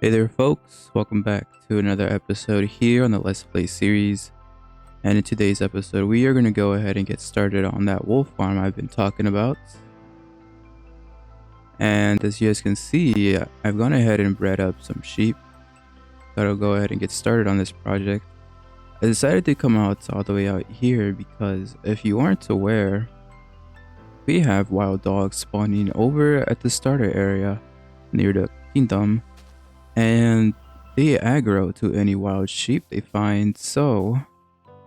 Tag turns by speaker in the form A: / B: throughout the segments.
A: Hey there folks, welcome back to another episode here on the Let's Play series. And in today's episode we are going to go ahead and get started on that wolf farm I've been talking about. And as you guys can see, I've gone ahead and bred up some sheep. So I'll go ahead and get started on this project. I decided to come out all the way out here because if you aren't aware, we have wild dogs spawning over at the starter area near the kingdom. And they aggro to any wild sheep they find, so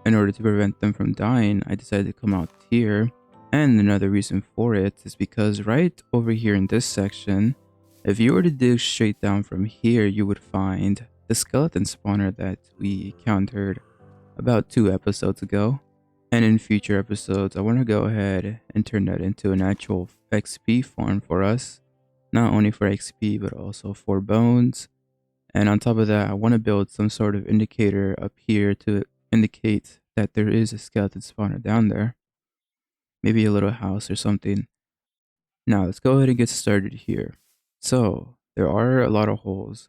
A: in order to prevent them from dying, I decided to come out here. And another reason for it is because right over here in this section, if you were to dig straight down from here, you would find the skeleton spawner that we encountered about 2 episodes ago. And in future episodes, I want to go ahead and turn that into an actual XP farm for us, not only for XP but also for bones. And on top of that, I want to build some sort of indicator up here to indicate that there is a skeleton spawner down there. Maybe a little house or something. Now, let's go ahead and get started here. So, there are a lot of holes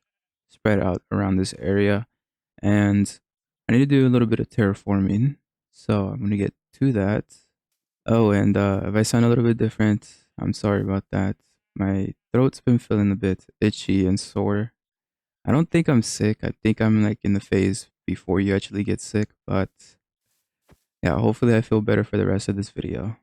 A: spread out around this area. And I need to do a little bit of terraforming. So, I'm going to get to that. Oh, and if I sound a little bit different, I'm sorry about that. My throat's been feeling a bit itchy and sore. I don't think I'm sick. I think I'm like in the phase before you actually get sick, but yeah, hopefully I feel better for the rest of this video.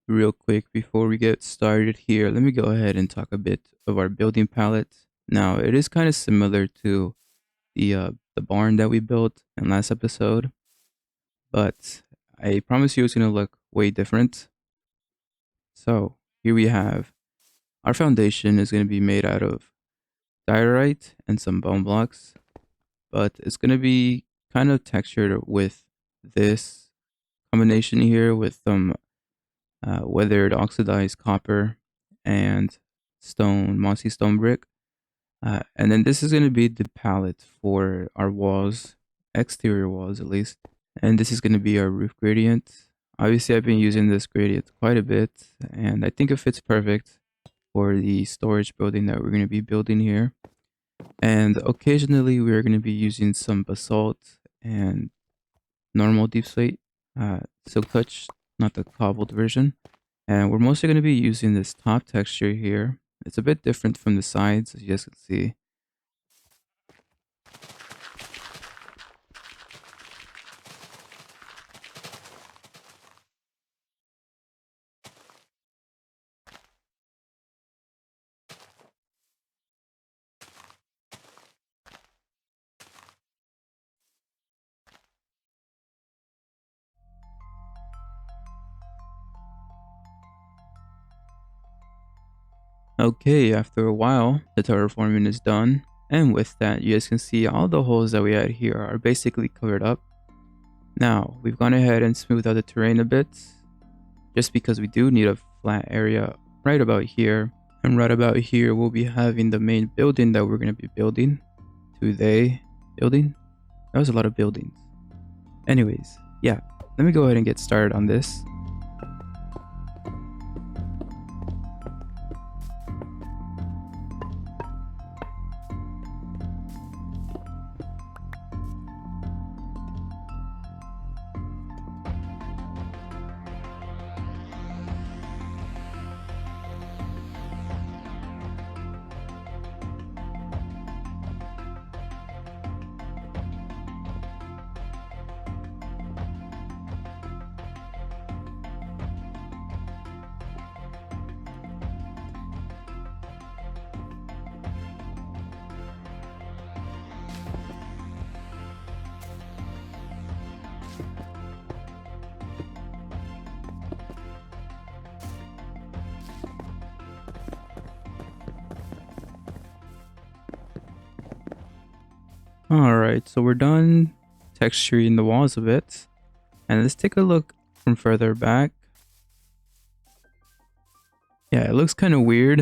A: Real quick before we get started here, let me go ahead and talk a bit of our building palette. Now, it is kind of similar to the barn that we built in last episode, but I promise you it's going to look way different. So, here we have our foundation is going to be made out of diorite and some bone blocks, but it's going to be kind of textured with this combination here with some weathered oxidized copper and stone, mossy stone brick. And then this is going to be the palette for our walls, exterior walls at least. And this is going to be our roof gradient. Obviously, I've been using this gradient quite a bit, and I think it fits perfect for the storage building that we're going to be building here. And occasionally we are going to be using some basalt and normal deep slate, silk touch, not the cobbled version. And we're mostly going to be using this top texture here. It's a bit different from the sides, as you guys can see. Okay, after a while, the terraforming is done. And with that, you guys can see all the holes that we had here are basically covered up. Now, we've gone ahead and smoothed out the terrain a bit, just because we do need a flat area right about here. And right about here, we'll be having the main building that we're going to be building. Today, building? That was a lot of buildings. Anyways, yeah, let me go ahead and get started on this. Alright, so we're done texturing the walls a bit. And let's take a look from further back. Yeah, it looks kind of weird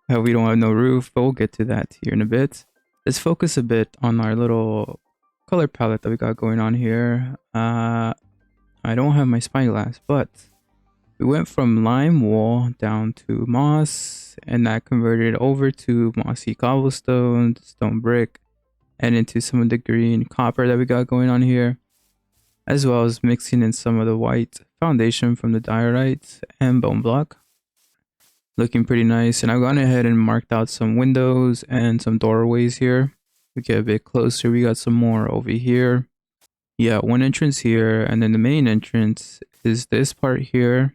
A: how we don't have no roof, but we'll get to that here in a bit. Let's focus a bit on our little color palette that we got going on here. I don't have my spyglass, but We went from lime wool down to moss, and that converted over to mossy cobblestone, stone brick, and into some of the green copper that we got going on here, as well as mixing in some of the white foundation from the diorite and bone block. Looking pretty nice, and I've gone ahead and marked out some windows and some doorways here. We get a bit closer, we got some more over here. Yeah, one entrance here, and then the main entrance is this part here.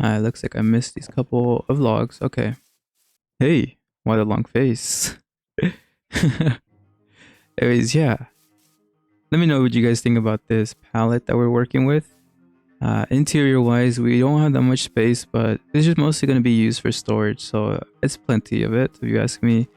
A: Looks like I missed these couple of logs. Okay. Hey, why the long face? Anyways, yeah. Let me know what you guys think about this palette that we're working with. Interior wise, we don't have that much space, but this is mostly going to be used for storage, so it's plenty of it, if you ask me.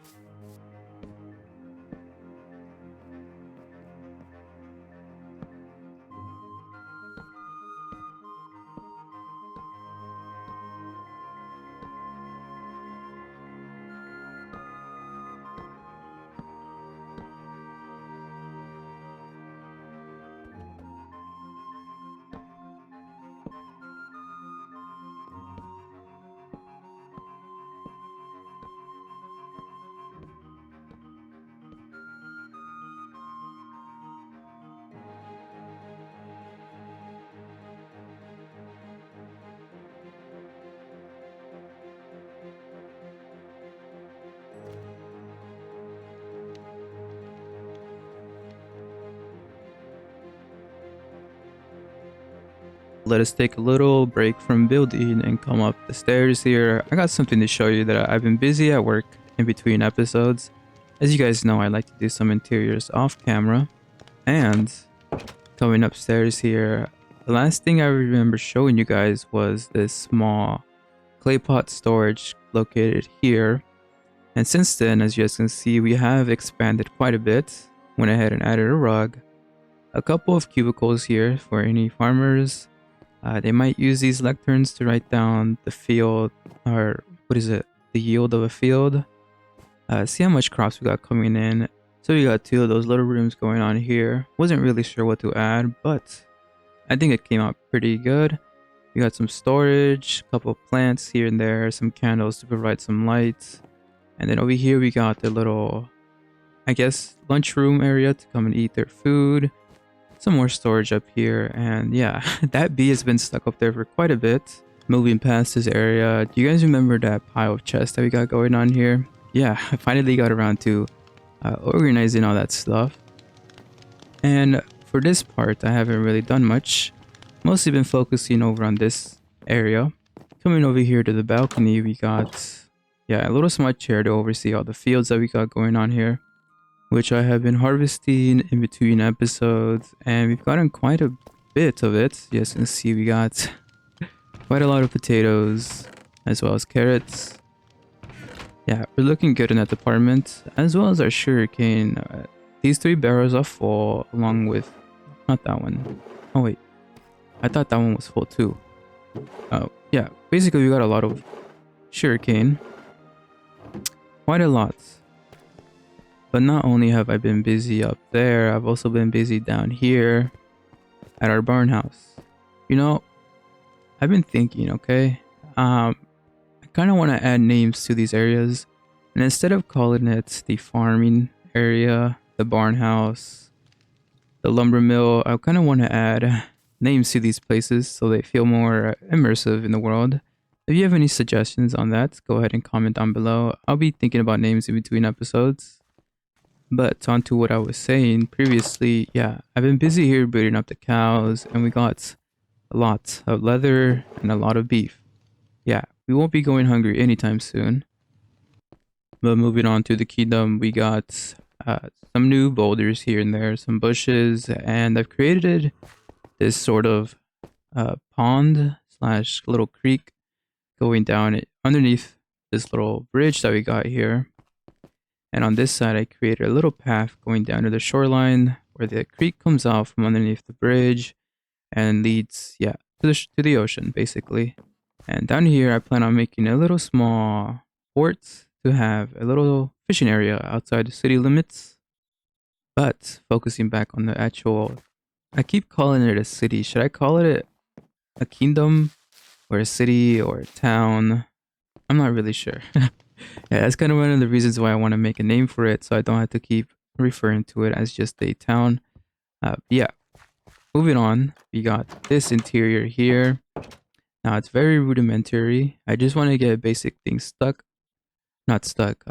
A: Let us take a little break from building and come up the stairs here. I got something to show you that I've been busy at work in between episodes. As you guys know, I like to do some interiors off camera. And coming upstairs here, the last thing I remember showing you guys was this small clay pot storage located here. And since then, as you guys can see, we have expanded quite a bit. Went ahead and added a rug, a couple of cubicles here for any farmers. They might use these lecterns to write down the field, or what is it, the yield of a field. See how much crops we got coming in. So we got two of those little rooms going on here. Wasn't really sure what to add, but I think it came out pretty good. We got some storage, a couple of plants here and there, some candles to provide some light. And then over here we got the little, I guess, lunchroom area to come and eat their food. Some more storage up here, and yeah, that bee has been stuck up there for quite a bit. Moving past this area, do you guys remember that pile of chests that we got going on here? Yeah, I finally got around to organizing all that stuff. And for this part, I haven't really done much. Mostly been focusing over on this area. Coming over here to the balcony, we got, yeah, a little smart chair to oversee all the fields that we got going on here, which I have been harvesting in between episodes, and we've gotten quite a bit of it. You guys can see we got quite a lot of potatoes as well as carrots. Yeah, we're looking good in that department, as well as our sugarcane. These 3 barrels are full, along with, not that one. Oh wait, I thought that one was full too. Oh yeah, basically we got a lot of sugarcane, quite a lot. But not only have I been busy up there, I've also been busy down here at our barn house. You know, I've been thinking, okay, I kind of want to add names to these areas, and instead of calling it the farming area, the barn house, the lumber mill, I kind of want to add names to these places so they feel more immersive in the world. If you have any suggestions on that, go ahead and comment down below. I'll be thinking about names in between episodes. But on to what I was saying previously, yeah, I've been busy here breeding up the cows, and we got a lot of leather and a lot of beef. Yeah, we won't be going hungry anytime soon. But moving on to the kingdom, we got some new boulders here and there, some bushes, and I've created this sort of pond slash little creek going down it underneath this little bridge that we got here. And on this side, I created a little path going down to the shoreline where the creek comes out from underneath the bridge and leads, yeah, to the ocean, basically. And down here, I plan on making a little small port to have a little fishing area outside the city limits. But focusing back on the actual, I keep calling it a city. Should I call it a kingdom? or a city or a town. I'm not really sure. Yeah, that's kind of one of the reasons why I want to make a name for it, so I don't have to keep referring to it as just a town. Yeah, moving on. We got this interior here. Now it's very rudimentary. I just want to get basic things not stuck,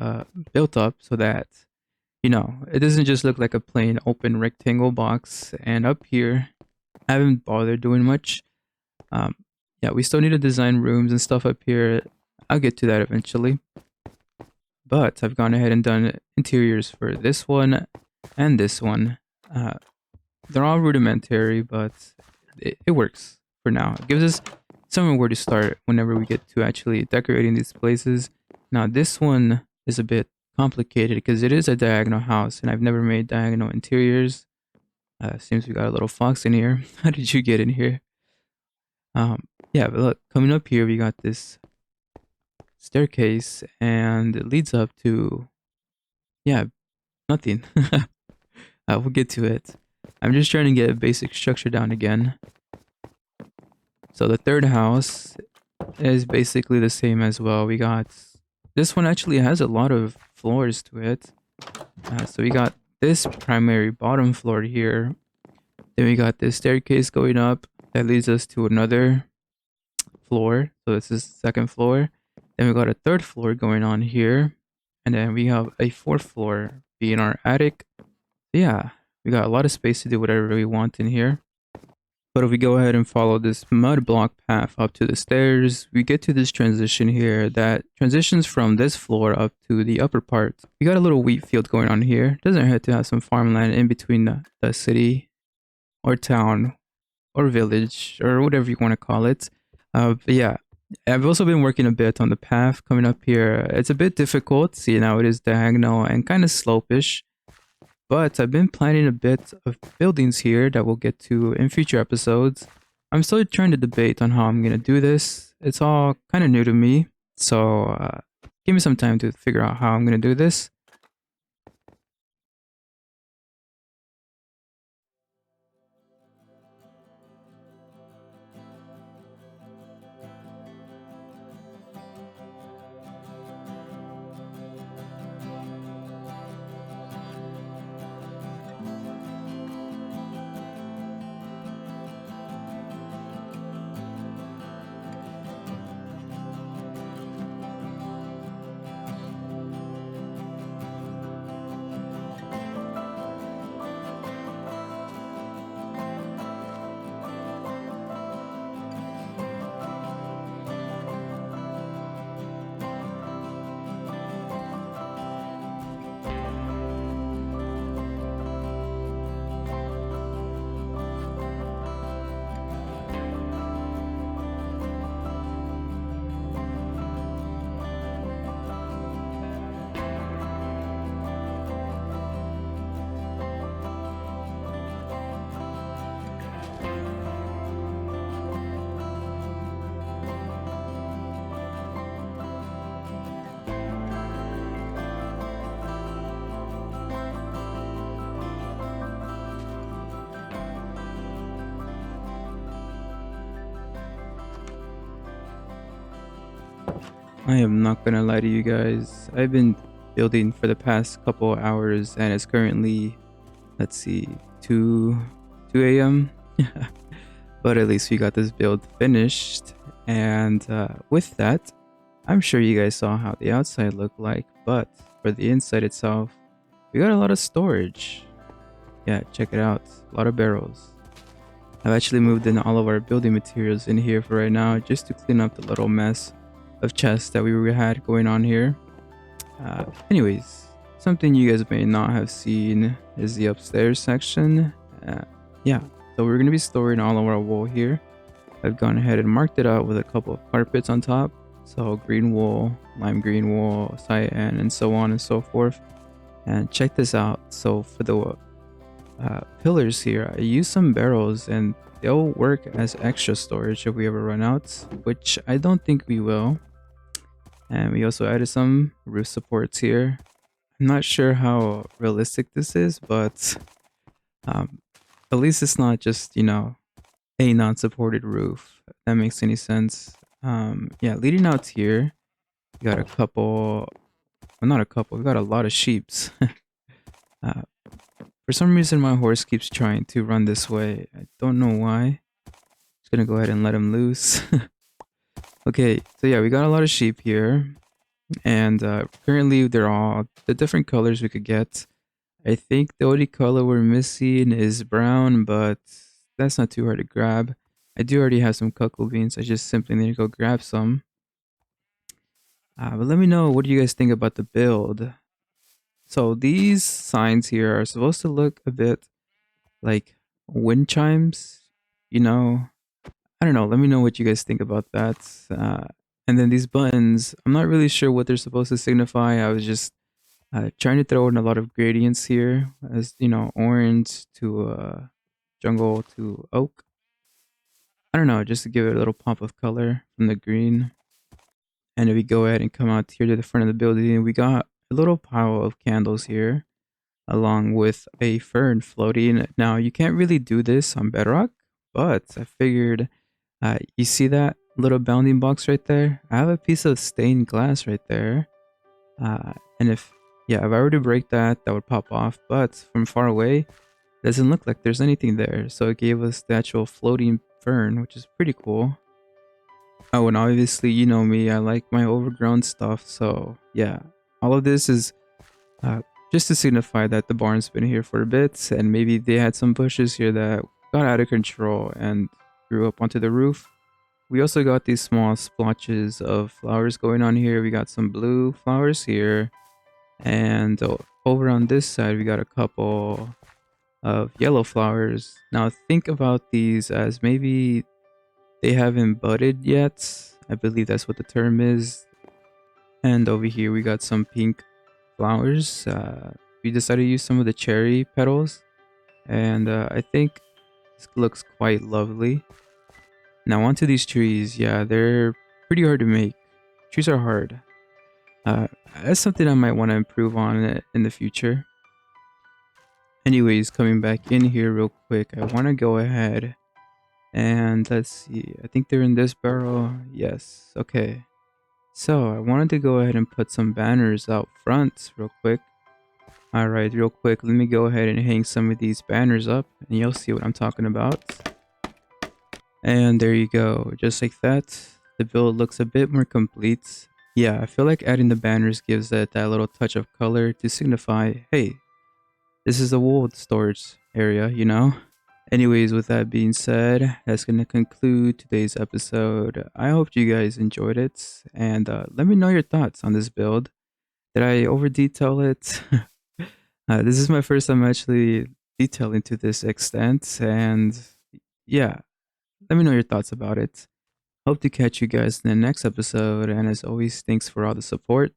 A: built up so that it doesn't just look like a plain open rectangle box. And up here, I haven't bothered doing much. Um, yeah, we still need to design rooms and stuff up here. I'll get to that eventually. But I've gone ahead and done interiors for this one and this one. Uh, they're all rudimentary, but it works for now. It gives us somewhere where to start whenever we get to actually decorating these places. Now, this one is a bit complicated because it is a diagonal house, and I've never made diagonal interiors. Seems we got a little fox in here. How did you get in here? Yeah, but look, coming up here, we got this staircase, and it leads up to, yeah, nothing. We'll get to it. I'm just trying to get a basic structure down again. So the third house is basically the same as well. We got this one actually has a lot of floors to it. So we got this primary bottom floor here. Then we got this staircase going up that leads us to another floor. So this is the second floor. Then we got a third floor going on here. And then we have a fourth floor being our attic. Yeah, we got a lot of space to do whatever we want in here. But if we go ahead and follow this mud block path up to the stairs, we get to this transition here that transitions from this floor up to the upper part. We got a little wheat field going on here. Doesn't hurt to have some farmland in between the city or town or village or whatever you want to call it. But yeah, I've also been working a bit on the path coming up here. It's a bit difficult. See, now it is diagonal and kind of slopish. But I've been planning a bit of buildings here that we'll get to in future episodes. I'm still trying to debate on how I'm going to do this. It's all kind of new to me. So give me some time to figure out how I'm going to do this. I am not gonna lie to you guys. I've been building for the past couple hours and it's currently, let's see, 2 a.m. But at least we got this build finished. And with that, I'm sure you guys saw how the outside looked like, but for the inside itself, we got a lot of storage. Yeah, check it out. A lot of barrels. I've actually moved in all of our building materials in here for right now just to clean up the little mess of chests that we had going on here. Anyways, something you guys may not have seen is the upstairs section. Yeah, so we're going to be storing all of our wool here. I've gone ahead and marked it out with a couple of carpets on top. So green wool, lime green wool, cyan, and so on and so forth. And check this out. So for the pillars here, I used some barrels and they'll work as extra storage if we ever run out, which I don't think we will. And we also added some roof supports here. I'm not sure how realistic this is, but at least it's not just, a non-supported roof. If that makes any sense. Yeah, leading out here, we got a couple. Well, not a couple. We got a lot of sheeps. uh, for some reason, my horse keeps trying to run this way. I don't know why. Just gonna go ahead and let him loose. Okay, so yeah, we got a lot of sheep here, and currently they're all the different colors we could get. I think the only color we're missing is brown, but that's not too hard to grab. I do already have some cocoa beans. I just simply need to go grab some. But let me know, what do you guys think about the build? So these signs here are supposed to look a bit like wind chimes, you know? I don't know. Let me know what you guys think about that. And then these buttons, I'm not really sure what they're supposed to signify. I was just trying to throw in a lot of gradients here, as you know, orange to jungle to oak. I don't know, just to give it a little pop of color from the green. And if we go ahead and come out here to the front of the building, we got a little pile of candles here, along with a fern floating. Now, you can't really do this on Bedrock, but I figured, you see that little bounding box right there? I have a piece of stained glass right there. And if I were to break that, that would pop off. But from far away, it doesn't look like there's anything there. So it gave us the actual floating fern, which is pretty cool. Oh, and obviously, you know me, I like my overgrown stuff. So yeah, all of this is uh, just to signify that the barn's been here for a bit, and maybe they had some bushes here that got out of control and grew up onto the roof. We also got these small splotches of flowers going on here. We got some blue flowers here, and over on this side, we got a couple of yellow flowers. Now, think about these as maybe they haven't budded yet. I believe that's what the term is. And over here, we got some pink flowers. We decided to use some of the cherry petals, and I think this looks quite lovely. Now, onto these trees. Yeah, they're pretty hard to make. Trees are hard. That's something I might want to improve on in the future. Anyways, coming back in here real quick, I want to go ahead and let's see. I think they're in this barrel. Yes. Okay. So I wanted to go ahead and put some banners out front real quick. All right, real quick, let me go ahead and hang some of these banners up and you'll see what I'm talking about. And there you go, just like that. The build looks a bit more complete. Yeah, I feel like adding the banners gives that little touch of color to signify, hey, this is a wool storage area, you know? Anyways, with that being said, that's going to conclude today's episode. I hope you guys enjoyed it, and let me know your thoughts on this build. Did I over detail it? This is my first time actually detailing to this extent, and yeah, let me know your thoughts about it. Hope to catch you guys in the next episode, and as always, thanks for all the support.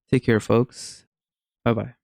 A: Take care, folks. Bye bye.